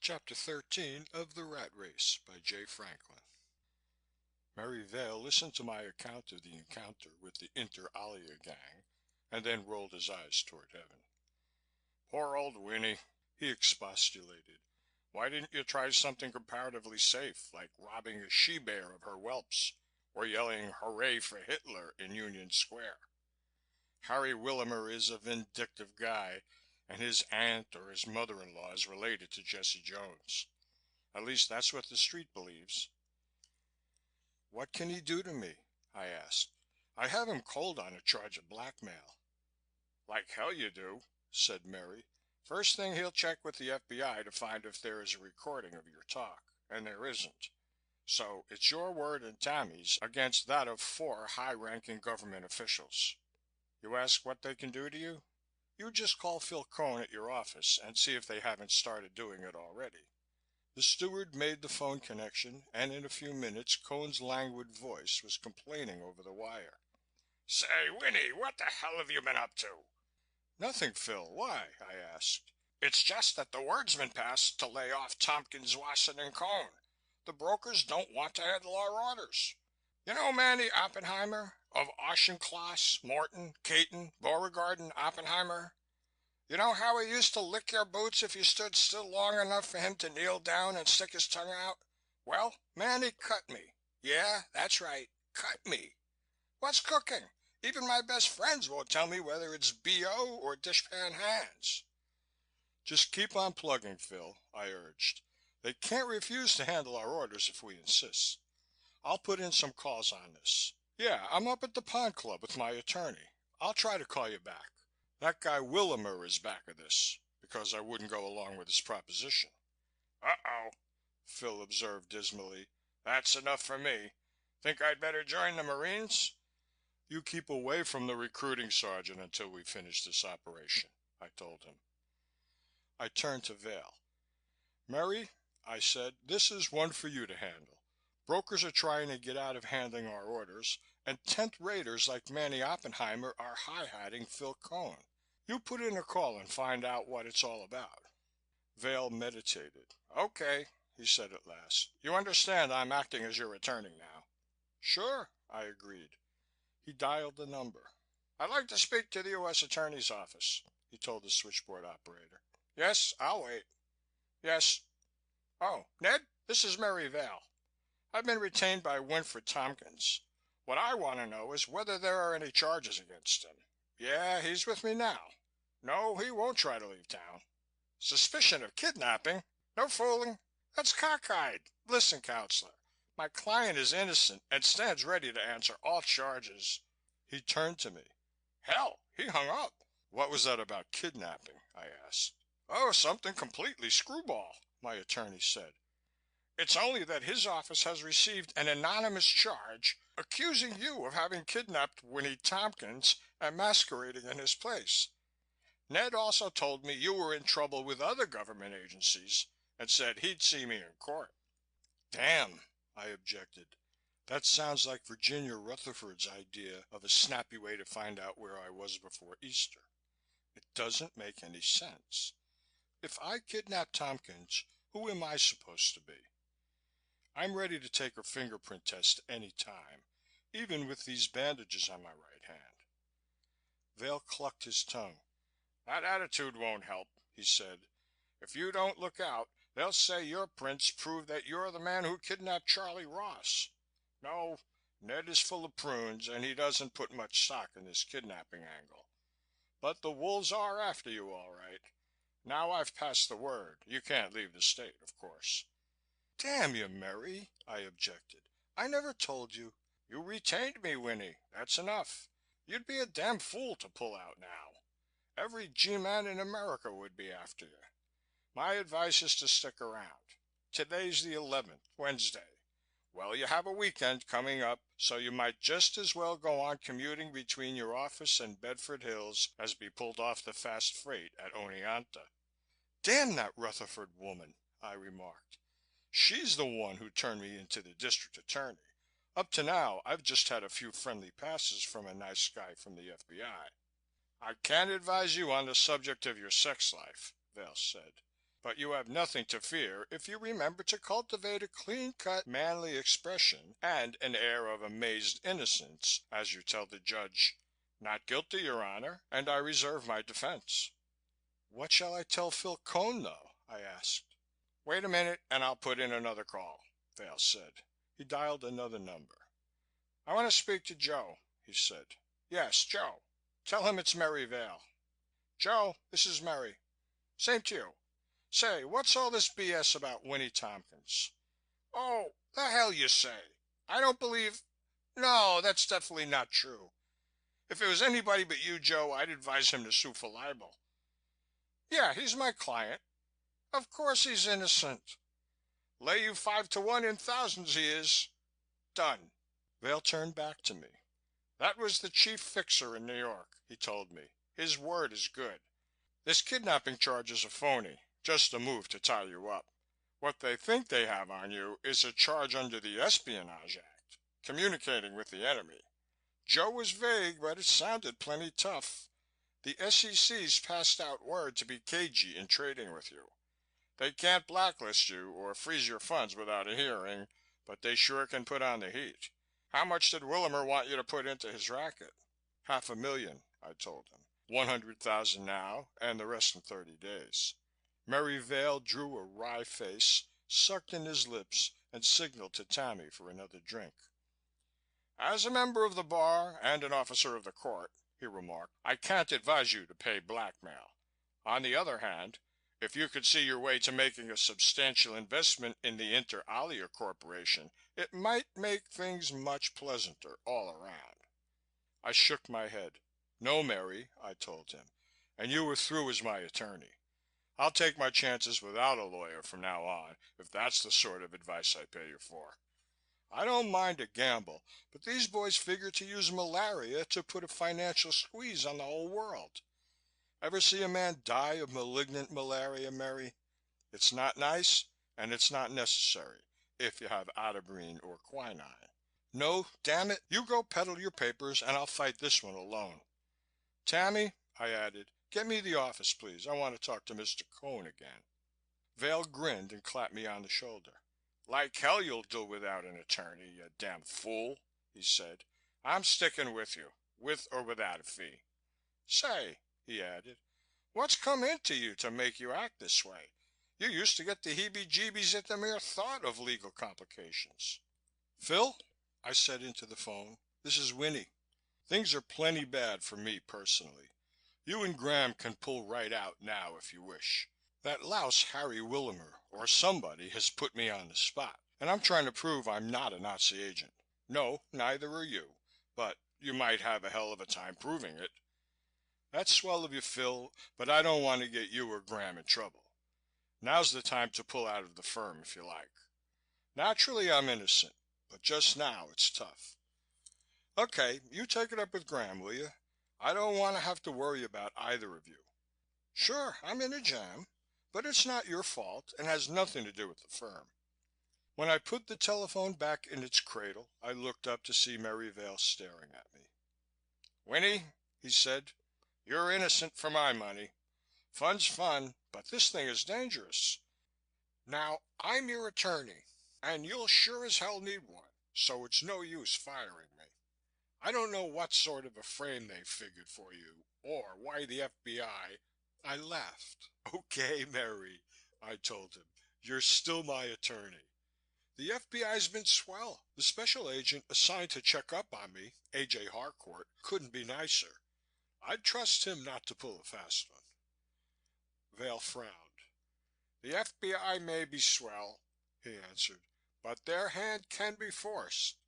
Chapter 13 of The Rat Race by J. Franklin. Mary Vale listened to my account of the encounter with the Inter Alia gang and then rolled his eyes toward heaven. Poor old Winnie, he expostulated. Why didn't you try something comparatively safe, like robbing a she-bear of her whelps or yelling hooray for Hitler in Union Square? Harry Willimer is a vindictive guy, and his aunt or his mother-in-law is related to Jesse Jones. At least that's what the street believes. What can he do to me? I asked. I have him cold on a charge of blackmail. Like hell you do, said Mary. First thing he'll check with the FBI to find if there is a recording of your talk, and there isn't. So it's your word and Tammy's against that of 4 high-ranking government officials. You ask what they can do to you? You just call Phil Cohn at your office and see if they haven't started doing it already. The steward made the phone connection, and in a few minutes Cohn's languid voice was complaining over the wire. Say, Winnie, what the hell have you been up to? Nothing, Phil. Why? I asked. It's just that the word's been passed to lay off Tompkins, Wasson, and Cohn. The brokers don't want to handle our orders. You know Manny Oppenheimer of Auchincloss, Morton, Caton, Beauregard, and Oppenheimer? You know how he used to lick your boots if you stood still long enough for him to kneel down and stick his tongue out? Well, Manny cut me. Yeah, that's right, cut me. What's cooking? Even my best friends won't tell me whether it's B.O. or dishpan hands. Just keep on plugging, Phil, I urged. They can't refuse to handle our orders if we insist. I'll put in some calls on this. Yeah, I'm up at the Pond Club with my attorney. I'll try to call you back. That guy Willimer is back of this, because I wouldn't go along with his proposition. Uh-oh, Phil observed dismally. That's enough for me. Think I'd better join the Marines? You keep away from the recruiting sergeant until we finish this operation, I told him. I turned to Vale. Mary, I said, this is one for you to handle. Brokers are trying to get out of handling our orders, and 10th raters like Manny Oppenheimer are high-hatting Phil Cohn. You put in a call and find out what it's all about. Vale meditated. Okay, he said at last. You understand I'm acting as your attorney now. Sure, I agreed. He dialed the number. I'd like to speak to the U.S. Attorney's office, he told the switchboard operator. Yes, I'll wait. Yes. Oh, Ned, this is Mary Vale. I've been retained by Winfred Tompkins. What I want to know is whether there are any charges against him. Yeah, he's with me now. No, he won't try to leave town. Suspicion of kidnapping? No fooling. That's cockeyed. Listen, counselor. My client is innocent and stands ready to answer all charges. He turned to me. Hell, he hung up. What was that about kidnapping? I asked. Oh, something completely screwball, my attorney said. It's only that his office has received an anonymous charge accusing you of having kidnapped Winnie Tompkins and masquerading in his place. Ned also told me you were in trouble with other government agencies and said he'd see me in court. Damn, I objected. That sounds like Virginia Rutherford's idea of a snappy way to find out where I was before Easter. It doesn't make any sense. If I kidnap Tompkins, who am I supposed to be? I'm ready to take her fingerprint test any time, even with these bandages on my right hand. Vale clucked his tongue. That attitude won't help, he said. If you don't look out, they'll say your prints prove that you're the man who kidnapped Charlie Ross. No, Ned is full of prunes and he doesn't put much stock in this kidnapping angle. But the wolves are after you all right. Now I've passed the word. You can't leave the state, of course. Damn you, Mary, I objected. I never told you. You retained me, Winnie. That's enough. You'd be a damn fool to pull out now. Every G-man in America would be after you. My advice is to stick around. Today's the 11th, Wednesday. Well, you have a weekend coming up, so you might just as well go on commuting between your office and Bedford Hills as be pulled off the fast freight at Oneonta. Damn that Rutherford woman, I remarked. She's the one who turned me into the district attorney. Up to now, I've just had a few friendly passes from a nice guy from the FBI. I can't advise you on the subject of your sex life, Vale said. But you have nothing to fear if you remember to cultivate a clean-cut, manly expression and an air of amazed innocence as you tell the judge, 'Not guilty, Your Honor, and I reserve my defense.'" "What shall I tell Phil Cone, though?" I asked. "Wait a minute and I'll put in another call," Vail said. He dialed another number. "I want to speak to Joe," he said. "Yes, Joe. Tell him it's Merry Vail." "Joe, this is Merry." "Same to you. Say, what's all this BS about Winnie Tompkins?" "Oh, the hell you say. I don't believe No, that's definitely not true. If it was anybody but you, Joe, I'd advise him to sue for libel." "Yeah, he's my client." "Of course he's innocent." "Lay you 5 to 1 in thousands he is." "Done." Vail turned back to me. "That was the chief fixer in New York," he told me. "His word is good. This kidnapping charge is a phony, just a move to tie you up. What they think they have on you is a charge under the Espionage Act, communicating with the enemy. Joe was vague, but it sounded plenty tough. The SEC's passed out word to be cagey in trading with you. They can't blacklist you or freeze your funds without a hearing, but they sure can put on the heat. How much did Willimer want you to put into his racket?" "500,000, I told him. 100,000 now and the rest in 30 days. Merry Vail drew a wry face, sucked in his lips and signaled to Tammy for another drink. "As a member of the bar and an officer of the court," he remarked, "I can't advise you to pay blackmail. On the other hand, if you could see your way to making a substantial investment in the Inter Alia Corporation, it might make things much pleasanter all around." I shook my head. "No, Mary," I told him, "and you were through as my attorney. I'll take my chances without a lawyer from now on, if that's the sort of advice I pay you for. I don't mind a gamble, but these boys figure to use malaria to put a financial squeeze on the whole world. Ever see a man die of malignant malaria, Mary? It's not nice, and it's not necessary, if you have atabrine or quinine. No, damn it, you go peddle your papers and I'll fight this one alone. Tammy," I added, "get me the office, please. I want to talk to Mr. Cone again." Vail grinned and clapped me on the shoulder. "Like hell you'll do without an attorney, you damn fool," he said. "I'm sticking with you, with or without a fee. Say," he added, "what's come into you to make you act this way? You used to get the heebie-jeebies at the mere thought of legal complications." "Phil," I said into the phone, "this is Winnie. Things are plenty bad for me personally. You and Graham can pull right out now if you wish. That louse Harry Willimer or somebody has put me on the spot, and I'm trying to prove I'm not a Nazi agent. No, neither are you, but you might have a hell of a time proving it. That's swell of you, Phil, but I don't want to get you or Graham in trouble. Now's the time to pull out of the firm if you like. Naturally I'm innocent, but just now it's tough. Okay, you take it up with Graham, will you? I don't want to have to worry about either of you. Sure, I'm in a jam, but it's not your fault and has nothing to do with the firm." When I put the telephone back in its cradle, I looked up to see Merry Vail staring at me. "Winnie," he said, "you're innocent for my money. Fun's fun, but this thing is dangerous. Now, I'm your attorney, and you'll sure as hell need one, so it's no use firing me. I don't know what sort of a frame they figured for you, or why the FBI." I laughed. "Okay, Mary," I told him, "you're still my attorney. The FBI's been swell. The special agent assigned to check up on me, A.J. Harcourt, couldn't be nicer. I'd trust him not to pull a fast one." Vail frowned. "The FBI may be swell," he answered, "but their hand can be forced.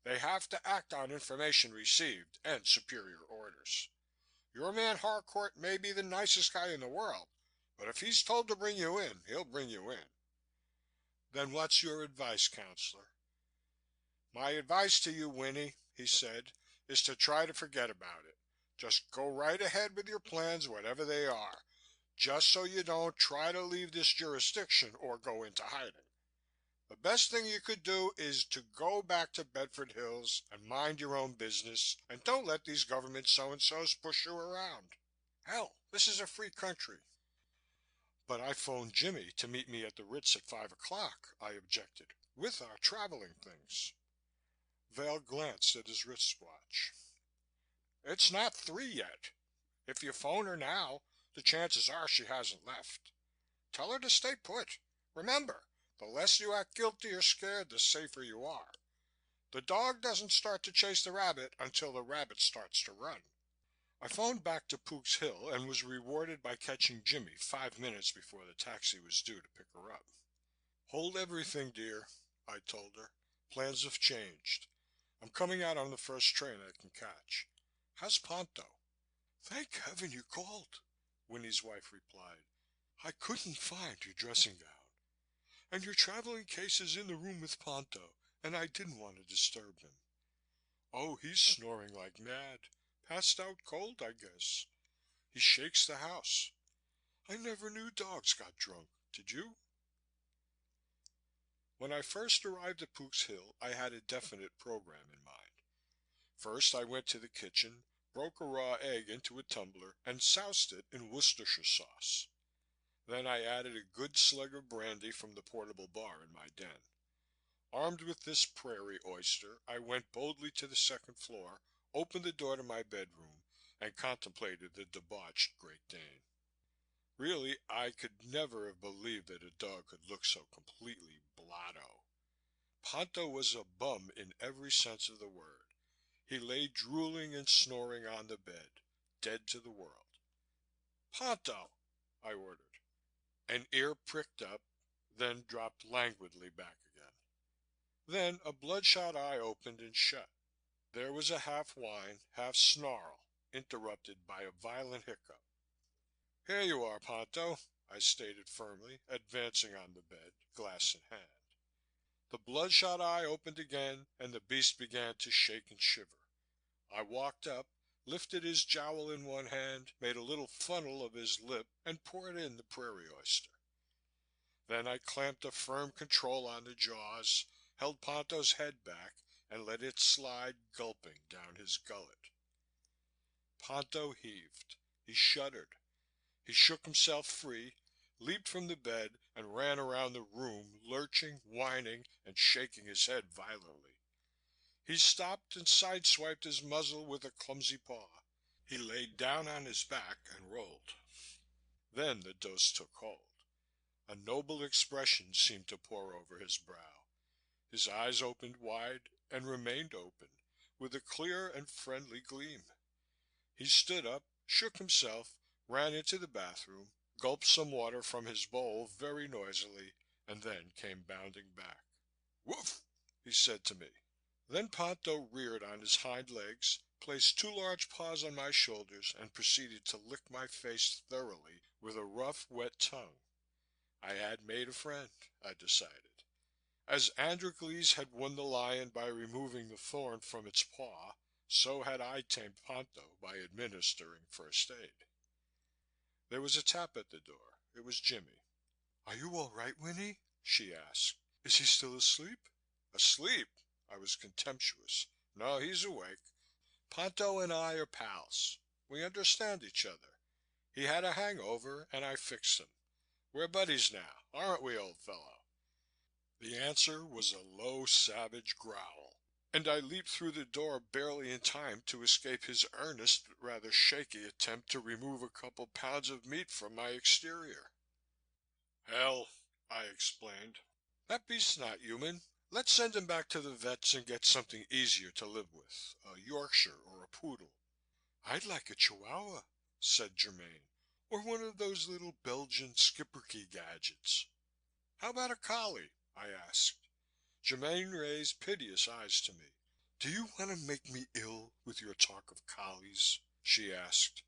They have to act on information received and superior orders. Your man Harcourt may be the nicest guy in the world, but if he's told to bring you in, he'll bring you in." "Then what's your advice, counselor?" "My advice to you, Winnie," he said, "is to try to forget about it. Just go right ahead with your plans, whatever they are, just so you don't try to leave this jurisdiction or go into hiding. The best thing you could do is to go back to Bedford Hills and mind your own business and don't let these government so-and-sos push you around. Hell, this is a free country." But I phoned Jimmy to meet me at the Ritz at 5 o'clock, I objected, with our traveling things. Vale glanced at his wristwatch. It's not 3 yet. If you phone her now, the chances are she hasn't left. Tell her to stay put. Remember, the less you act guilty or scared, the safer you are. The dog doesn't start to chase the rabbit until the rabbit starts to run. I phoned back to Pook's Hill and was rewarded by catching Jimmy 5 minutes before the taxi was due to pick her up. Hold everything, dear, I told her. Plans have changed. I'm coming out on the first train I can catch. How's Ponto? Thank heaven you called, Winnie's wife replied. I couldn't find your dressing gown. And your traveling case is in the room with Ponto, and I didn't want to disturb him. Oh, he's snoring like mad. Passed out cold, I guess. He shakes the house. I never knew dogs got drunk. Did you? When I first arrived at Pook's Hill, I had a definite program in mind. First, I went to the kitchen, broke a raw egg into a tumbler, and soused it in Worcestershire sauce. Then I added a good slug of brandy from the portable bar in my den. Armed with this prairie oyster, I went boldly to the second floor, opened the door to my bedroom, and contemplated the debauched Great Dane. Really, I could never have believed that a dog could look so completely blotto. Ponto was a bum in every sense of the word. He lay drooling and snoring on the bed, dead to the world. Ponto, I ordered. An ear pricked up, then dropped languidly back again. Then a bloodshot eye opened and shut. There was a half whine, half snarl, interrupted by a violent hiccup. Here you are, Ponto, I stated firmly, advancing on the bed, glass in hand. The bloodshot eye opened again, and the beast began to shake and shiver. I walked up, lifted his jowl in one hand, made a little funnel of his lip, and poured in the prairie oyster. Then I clamped a firm control on the jaws, held Ponto's head back, and let it slide gulping down his gullet. Ponto heaved. He shuddered. He shook himself free, leaped from the bed, and ran around the room, lurching, whining, and shaking his head violently. He stopped and sideswiped his muzzle with a clumsy paw. He laid down on his back and rolled. Then the dose took hold. A noble expression seemed to pour over his brow. His eyes opened wide and remained open, with a clear and friendly gleam. He stood up, shook himself, ran into the bathroom, gulped some water from his bowl very noisily, and then came bounding back. Woof, he said to me. Then Ponto reared on his hind legs, placed 2 large paws on my shoulders, and proceeded to lick my face thoroughly with a rough, wet tongue. I had made a friend, I decided. As Androcles had won the lion by removing the thorn from its paw, so had I tamed Ponto by administering first aid. There was a tap at the door. It was Jimmy. Are you all right, Winnie? She asked. Is he still asleep? Asleep? I was contemptuous. No, he's awake. Ponto and I are pals. We understand each other. He had a hangover, and I fixed him. We're buddies now, aren't we, old fellow? The answer was a low, savage growl, and I leaped through the door barely in time to escape his earnest but rather shaky attempt to remove a couple pounds of meat from my exterior. Hell, I explained. That beast's not human. Let's send him back to the vet's and get something easier to live with, a Yorkshire or a poodle. I'd like a Chihuahua, said Germaine, or one of those little Belgian Schipperke gadgets. How about a collie? I asked. Germaine raised piteous eyes to me. Do you want to make me ill with your talk of collies? She asked.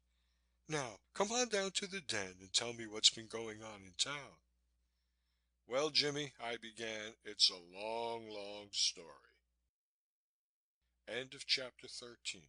Now, come on down to the den and tell me what's been going on in town. Well, Jimmy, I began, it's a long, long story. End of chapter 13.